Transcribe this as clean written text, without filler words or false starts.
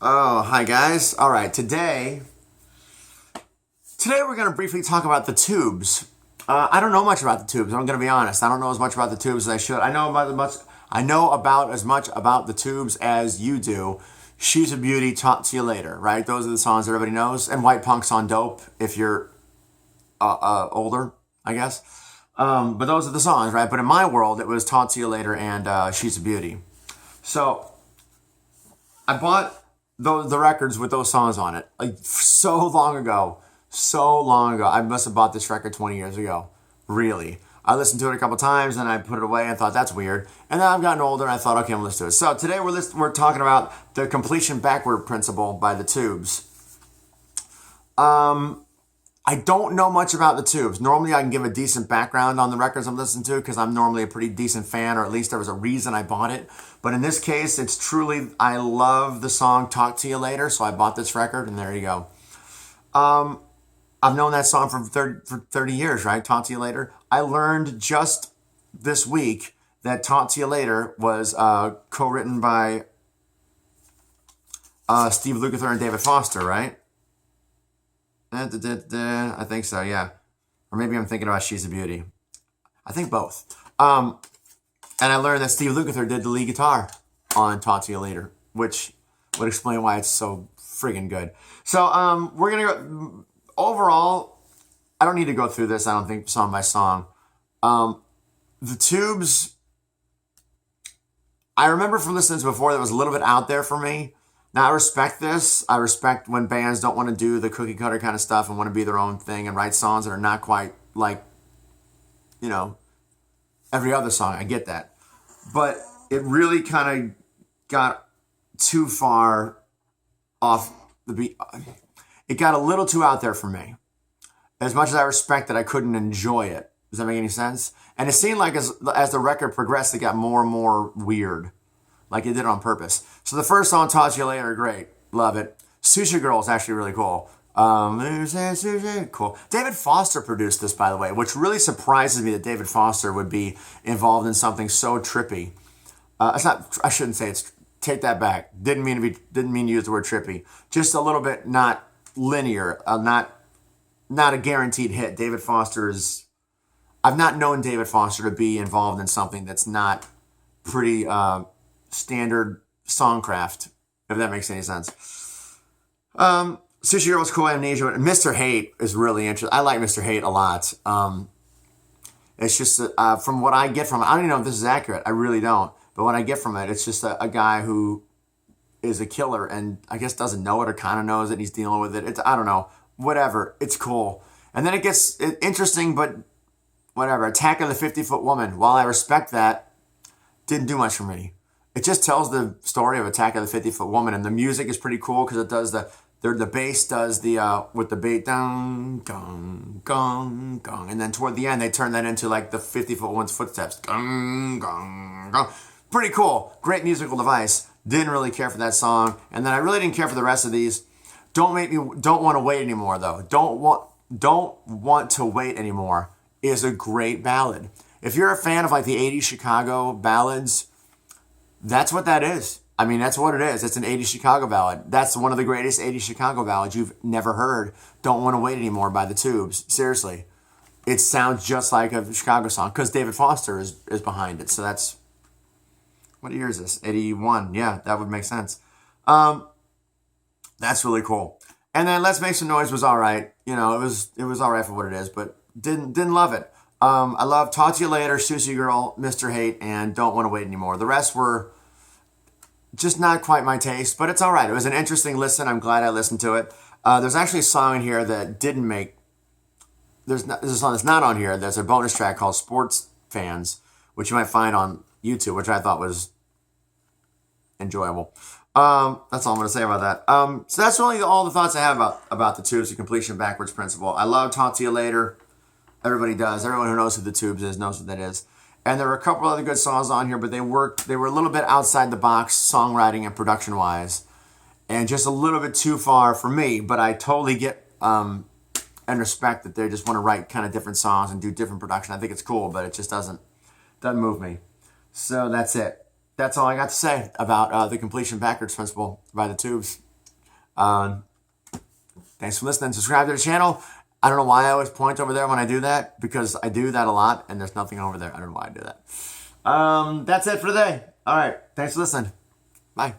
Oh, hi guys. All right, today we're going to briefly talk about the Tubes. I don't know much about the Tubes. I'm going to be honest. I don't know as much about the Tubes as I should. I know about as much about the Tubes as you do. She's a Beauty, Talk to You Later, right? Those are the songs everybody knows. And White Punk's on Dope if you're older, I guess. But those are the songs, right? But in my world, it was Talk to You Later and She's a Beauty. So I bought the records with those songs on it like so long ago. So long ago. I must have bought this record 20 years ago. Really. I listened to it a couple times and I put it away and thought that's weird. And then I've gotten older and I thought, okay, I'm gonna listen to it. So today we're talking about the completion backward principle by the Tubes. I don't know much about the Tubes. Normally I can give a decent background on the records I'm listening to because I'm normally a pretty decent fan, or at least there was a reason I bought it. But in this case, it's truly, I love the song Talk to You Later, so I bought this record and there you go. I've known that song for 30 years, right? Talk to You Later. I learned just this week that Talk to You Later was co-written by Steve Lukather and David Foster, right? I think so, yeah. Or maybe I'm thinking about She's a Beauty. I think both. And I learned that Steve Lukather did the lead guitar on Talk to You Later, which would explain why it's so friggin' good. So we're going to go... Overall, I don't need to go through this, I don't think, song by song. The Tubes, I remember from listening to before that was a little bit out there for me. Now, I respect this. I respect when bands don't want to do the cookie cutter kind of stuff and want to be their own thing and write songs that are not quite like, every other song. I get that. But it really kind of got too far off the beat. It got a little too out there for me. As much as I respect it, I couldn't enjoy it. Does that make any sense? And it seemed like as the record progressed, it got more and more weird. Like it did it on purpose. So the first song, Talk to You Later, great. Love it. Sushi Girl is actually really cool. Cool. David Foster produced this, by the way, which really surprises me that David Foster would be involved in something so trippy. It's not, I shouldn't say it's, take that back. Didn't mean to use the word trippy. Just a little bit not linear, not a guaranteed hit. David Foster is... I've not known David Foster to be involved in something that's not pretty standard songcraft, if that makes any sense. Sushi Girl's cool, Amnesia. Mr. Hate is really interesting. I like Mr. Hate a lot. It's just, from what I get from it, I don't even know if this is accurate. I really don't. But what I get from it, it's just a guy who is a killer and I guess doesn't know it or kind of knows it. He's dealing with it. I don't know. Whatever. It's cool. And then it gets interesting, but whatever. Attack of the 50-Foot Woman. While I respect that, didn't do much for me. It just tells the story of Attack of the 50-Foot Woman, and the music is pretty cool because it does the bass does the with the beat dong gong gong gong, and then toward the end they turn that into like the 50-Foot Woman's footsteps. Gong gong gong. Pretty cool. Great musical device. Didn't really care for that song, and then I really didn't care for the rest of these. Don't want to wait anymore though. Don't want to wait anymore is a great ballad. If you're a fan of like the 80s Chicago ballads, that's what that is. I mean, that's what it is. It's an 80s Chicago ballad. That's one of the greatest 80s Chicago ballads you've never heard. Don't Want to Wait Anymore by the Tubes. Seriously. It sounds just like a Chicago song because David Foster is behind it. So that's, what year is this? 81. Yeah, that would make sense. That's really cool. And then Let's Make Some Noise was all right. It was all right for what it is, but didn't love it. I love Talk to You Later, Sushi Girl, Mr. Hate, and Don't Want to Wait Anymore. The rest were just not quite my taste, but it's all right. It was an interesting listen. I'm glad I listened to it. There's actually a song in here that didn't make... There's a song that's not on here. There's a bonus track called Sports Fans, which you might find on YouTube, which I thought was enjoyable. That's all I'm going to say about that. So that's really all the thoughts I have about the Tubes, the completion backwards principle. I love Talk to You Later. Everybody does. Everyone who knows who the Tubes is knows what that is. And there were a couple other good songs on here, but they were a little bit outside the box songwriting and production wise, and just a little bit too far for me. But I totally get and respect that they just want to write kind of different songs and do different production. I think it's cool, but it just doesn't move me. So that's it. That's all I got to say about the completion backwards principle by the Tubes. Thanks for listening. Subscribe to the channel. I don't know why I always point over there when I do that, because I do that a lot and there's nothing over there. I don't know why I do that. That's it for today. All right. Thanks for listening. Bye.